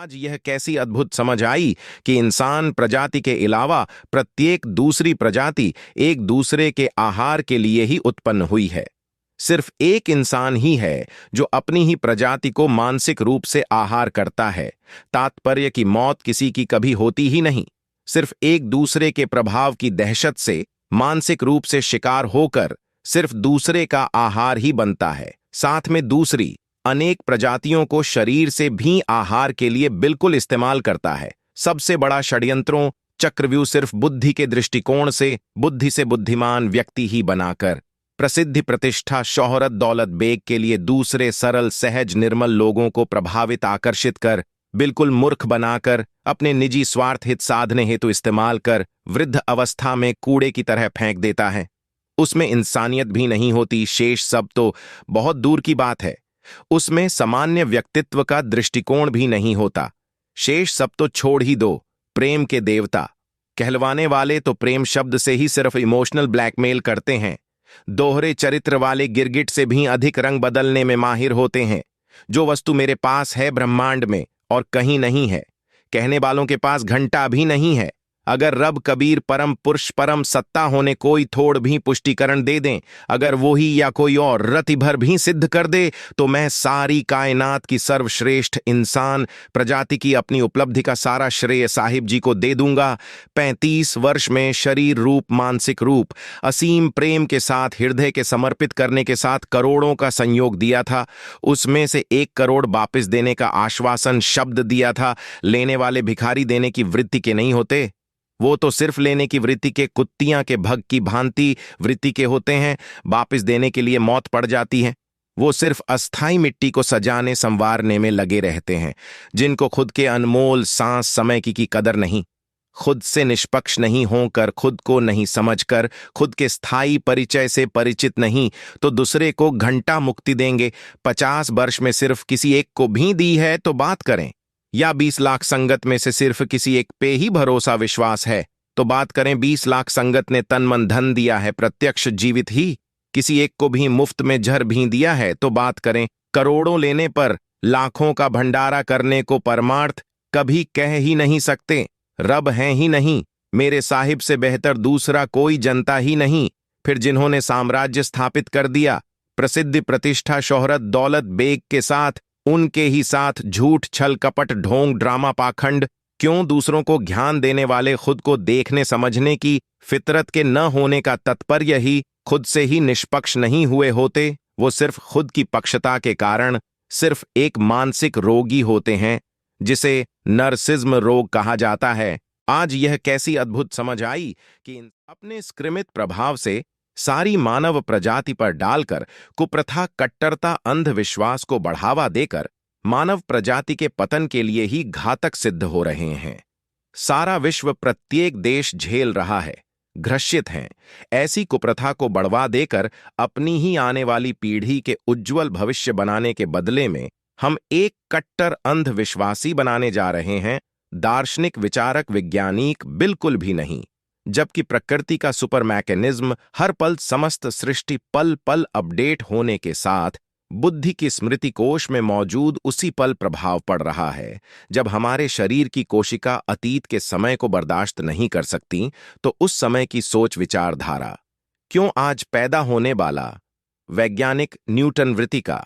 आज यह कैसी अद्भुत समझ आई कि इंसान प्रजाति के अलावा प्रत्येक दूसरी प्रजाति एक दूसरे के आहार के लिए ही उत्पन्न हुई है। सिर्फ एक इंसान ही है जो अपनी ही प्रजाति को मानसिक रूप से आहार करता है। तात्पर्य की मौत किसी की कभी होती ही नहीं, सिर्फ एक दूसरे के प्रभाव की दहशत से मानसिक रूप से शिकार होकर सिर्फ दूसरे का आहार ही बनता है। साथ में दूसरी अनेक प्रजातियों को शरीर से भी आहार के लिए बिल्कुल इस्तेमाल करता है। सबसे बड़ा षड्यंत्रों चक्रव्यूह सिर्फ बुद्धि के दृष्टिकोण से बुद्धि से बुद्धिमान व्यक्ति ही बनाकर प्रसिद्धि, प्रतिष्ठा, शोहरत, दौलत, बेग के लिए दूसरे सरल, सहज, निर्मल लोगों को प्रभावित, आकर्षित कर बिल्कुल मूर्ख बनाकर अपने निजी स्वार्थ हित साधने हेतु इस्तेमाल कर वृद्ध अवस्था में कूड़े की तरह फेंक देता है। उसमें इंसानियत भी नहीं होती, शेष सब तो बहुत दूर की बात है। उसमें सामान्य व्यक्तित्व का दृष्टिकोण भी नहीं होता। शेष सब तो छोड़ ही दो। प्रेम के देवता कहलवाने वाले तो प्रेम शब्द से ही सिर्फ इमोशनल ब्लैकमेल करते हैं। दोहरे चरित्र वाले गिरगिट से भी अधिक रंग बदलने में माहिर होते हैं। जो वस्तु मेरे पास है ब्रह्मांड में और कहीं नहीं है, कहने वालों के पास घंटा भी नहीं है। अगर रब, कबीर, परम पुरुष, परम सत्ता होने कोई थोड़ भी पुष्टिकरण दे दें, अगर वो ही या कोई और रति भर भी सिद्ध कर दे, तो मैं सारी कायनात की सर्वश्रेष्ठ इंसान प्रजाति की अपनी उपलब्धि का सारा श्रेय साहिब जी को दे दूंगा। 35 वर्ष में शरीर रूप, मानसिक रूप, असीम प्रेम के साथ, हृदय के समर्पित करने के साथ करोड़ों का संयोग दिया था। उसमें से 1 करोड़ वापस देने का आश्वासन शब्द दिया था। लेने वाले भिखारी देने की वृत्ति के नहीं होते, वो तो सिर्फ लेने की वृत्ति के, कुत्तियां के भग की भांति वृत्ति के होते हैं। वापस देने के लिए मौत पड़ जाती है। वो सिर्फ अस्थाई मिट्टी को सजाने संवारने में लगे रहते हैं, जिनको खुद के अनमोल सांस समय की कदर नहीं। खुद से निष्पक्ष नहीं होकर, खुद को नहीं समझकर, खुद के स्थायी परिचय से परिचित नहीं, तो दूसरे को घंटा मुक्ति देंगे। 50 वर्ष में सिर्फ किसी एक को भी दी है तो बात करें, या 20 लाख संगत में से सिर्फ किसी एक पे ही भरोसा विश्वास है तो बात करें। 20 लाख संगत ने तन मन धन दिया है, प्रत्यक्ष जीवित ही, किसी एक को भी मुफ्त में जहर भी दिया है तो बात करें। करोड़ों लेने पर लाखों का भंडारा करने को परमार्थ कभी कह ही नहीं सकते। रब हैं ही नहीं, मेरे साहिब से बेहतर दूसरा कोई जनता ही नहीं। फिर जिन्होंने साम्राज्य स्थापित कर दिया, प्रसिद्धि, प्रतिष्ठा, शोहरत, दौलत, बेग के साथ, उनके ही साथ झूठ, छल, कपट, ढोंग, ड्रामा, पाखंड, क्यों दूसरों को ज्ञान देने वाले खुद को देखने समझने की फितरत के न होने का तात्पर्य ही खुद से ही निष्पक्ष नहीं हुए होते। वो सिर्फ खुद की पक्षता के कारण सिर्फ एक मानसिक रोगी होते हैं, जिसे नर्सिज्म रोग कहा जाता है। आज यह कैसी अद्भुत समझ आई कि अपने स्क्रिमित प्रभाव से सारी मानव प्रजाति पर डालकर कुप्रथा, कट्टरता, अंधविश्वास को बढ़ावा देकर मानव प्रजाति के पतन के लिए ही घातक सिद्ध हो रहे हैं। सारा विश्व, प्रत्येक देश झेल रहा है, घृष्यित हैं। ऐसी कुप्रथा को बढ़वा देकर अपनी ही आने वाली पीढ़ी के उज्जवल भविष्य बनाने के बदले में हम एक कट्टर अंधविश्वासी बनाने जा रहे हैं। दार्शनिक, विचारक, वैज्ञानिक बिल्कुल भी नहीं। जबकि प्रकृति का सुपर मैकेनिज्म हर पल, समस्त सृष्टि पल पल अपडेट होने के साथ बुद्धि की स्मृति कोश में मौजूद उसी पल प्रभाव पड़ रहा है। जब हमारे शरीर की कोशिका अतीत के समय को बर्दाश्त नहीं कर सकती, तो उस समय की सोच विचारधारा क्यों आज पैदा होने वाला वैज्ञानिक न्यूटन वृत्ति का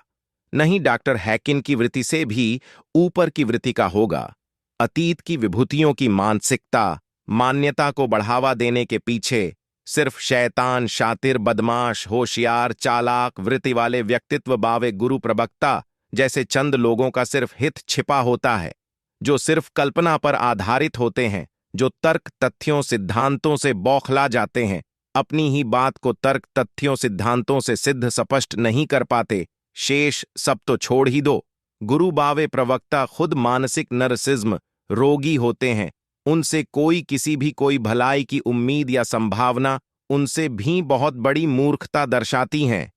नहीं, डॉक्टर हैकिन की वृत्ति से भी ऊपर की वृत्ति का होगा। अतीत की विभूतियों की मानसिकता, मान्यता को बढ़ावा देने के पीछे सिर्फ शैतान, शातिर, बदमाश, होशियार, चालाक वृत्ति वाले व्यक्तित्व बावे गुरु प्रवक्ता जैसे चंद लोगों का सिर्फ हित छिपा होता है, जो सिर्फ कल्पना पर आधारित होते हैं, जो तर्क, तथ्यों, सिद्धांतों से बौखला जाते हैं, अपनी ही बात को तर्क, तथ्यों, सिद्धांतों से सिद्ध स्पष्ट नहीं कर पाते। शेष सब तो छोड़ ही दो। गुरु बावे प्रवक्ता खुद मानसिक नरसिज्म रोगी होते हैं। उनसे कोई किसी भी कोई भलाई की उम्मीद या संभावना उनसे भी बहुत बड़ी मूर्खता दर्शाती हैं।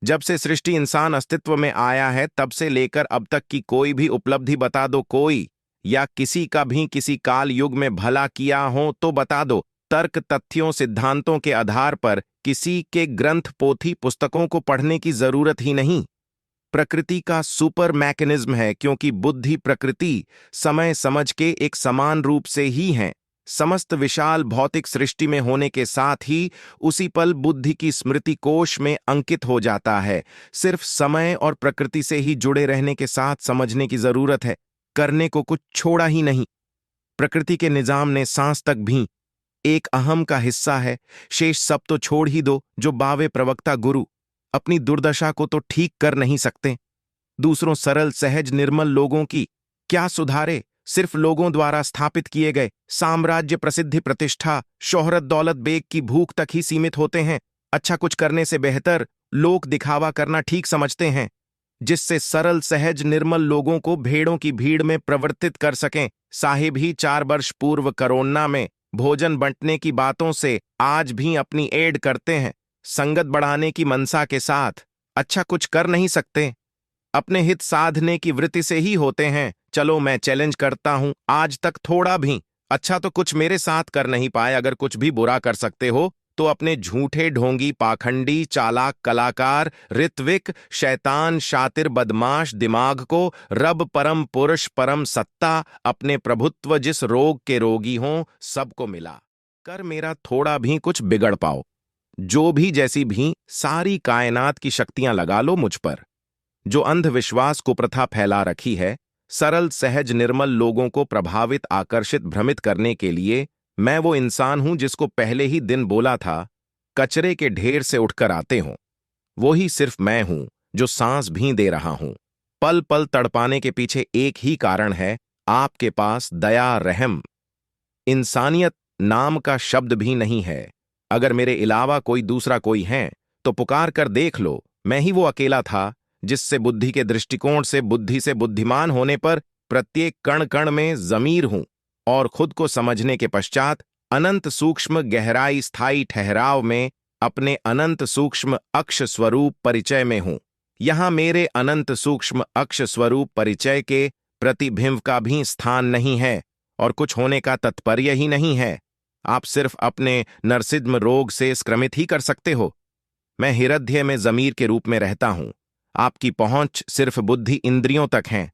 जब से सृष्टि इंसान अस्तित्व में आया है, तब से लेकर अब तक की कोई भी उपलब्धि बता दो, कोई या किसी का भी किसी काल युग में भला किया हो तो बता दो। तर्क, तथ्यों, सिद्धांतों के आधार पर किसी के ग्रंथ, पोथी, पुस्तकों को पढ़ने की जरूरत ही नहीं। प्रकृति का सुपर मैकेनिज्म है, क्योंकि बुद्धि प्रकृति समय समझ के एक समान रूप से ही है। समस्त विशाल भौतिक सृष्टि में होने के साथ ही उसी पल बुद्धि की स्मृति कोश में अंकित हो जाता है। सिर्फ समय और प्रकृति से ही जुड़े रहने के साथ समझने की जरूरत है, करने को कुछ छोड़ा ही नहीं। प्रकृति के निजाम ने सांस तक भी एक अहम का हिस्सा है, शेष सब तो छोड़ ही दो। जो बावे प्रवक्ता गुरु अपनी दुर्दशा को तो ठीक कर नहीं सकते, दूसरों सरल सहज निर्मल लोगों की क्या सुधारे। सिर्फ लोगों द्वारा स्थापित किए गए साम्राज्य, प्रसिद्धि, प्रतिष्ठा, शोहरत, दौलत, बेग की भूख तक ही सीमित होते हैं। अच्छा कुछ करने से बेहतर लोक दिखावा करना ठीक समझते हैं, जिससे सरल सहज निर्मल लोगों को भेड़ों की भीड़ में प्रवर्तित कर सकें। साहिब ही 4 वर्ष पूर्व कोरोना में भोजन बंटने की बातों से आज भी अपनी एड करते हैं, संगत बढ़ाने की मनसा के साथ। अच्छा कुछ कर नहीं सकते, अपने हित साधने की वृत्ति से ही होते हैं। चलो मैं चैलेंज करता हूं, आज तक थोड़ा भी अच्छा तो कुछ मेरे साथ कर नहीं पाए। अगर कुछ भी बुरा कर सकते हो तो अपने झूठे, ढोंगी, पाखंडी, चालाक, कलाकार, ऋत्विक, शैतान, शातिर, बदमाश दिमाग को रब, परम पुरुष, परम सत्ता, अपने प्रभुत्व, जिस रोग के रोगी हों, सबको मिला कर मेरा थोड़ा भी कुछ बिगड़ पाओ। जो भी जैसी भी सारी कायनात की शक्तियां लगा लो मुझ पर। जो अंधविश्वास को प्रथा फैला रखी है, सरल सहज निर्मल लोगों को प्रभावित, आकर्षित, भ्रमित करने के लिए मैं वो इंसान हूं जिसको पहले ही दिन बोला था कचरे के ढेर से उठकर आते हो। वो ही सिर्फ मैं हूं जो सांस भी दे रहा हूं। पल पल तड़पाने के पीछे एक ही कारण है, आपके पास दया, रहम, इंसानियत नाम का शब्द भी नहीं है। अगर मेरे अलावा कोई दूसरा कोई है तो पुकार कर देख लो। मैं ही वो अकेला था जिससे बुद्धि के दृष्टिकोण से बुद्धि से बुद्धिमान होने पर प्रत्येक कण कण में जमीर हूं, और खुद को समझने के पश्चात अनंत सूक्ष्म गहराई स्थायी ठहराव में अपने अनंत सूक्ष्म अक्ष स्वरूप परिचय में हूं। यहां मेरे अनंत सूक्ष्म अक्ष स्वरूप परिचय के प्रतिबिंब का भी स्थान नहीं है और कुछ होने का तात्पर्य ही नहीं है। आप सिर्फ अपने नरसिद्म रोग से संक्रमित ही कर सकते हो। मैं हृदय में जमीर के रूप में रहता हूं। आपकी पहुंच सिर्फ बुद्धि इंद्रियों तक है।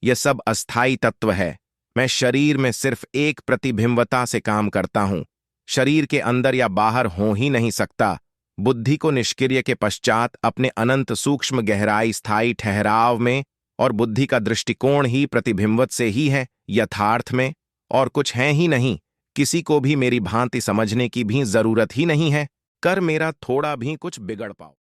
यह सब अस्थाई तत्व है। मैं शरीर में सिर्फ एक प्रतिबिंबता से काम करता हूं, शरीर के अंदर या बाहर हो ही नहीं सकता। बुद्धि को निष्क्रिय के पश्चात अपने अनंत सूक्ष्म गहराई स्थायी ठहराव में, और बुद्धि का दृष्टिकोण ही प्रतिबिंबत से ही है यथार्थ में, और कुछ है ही नहीं। किसी को भी मेरी भांति समझने की भी जरूरत ही नहीं है, कर मेरा थोड़ा भी कुछ बिगड़ पाओ।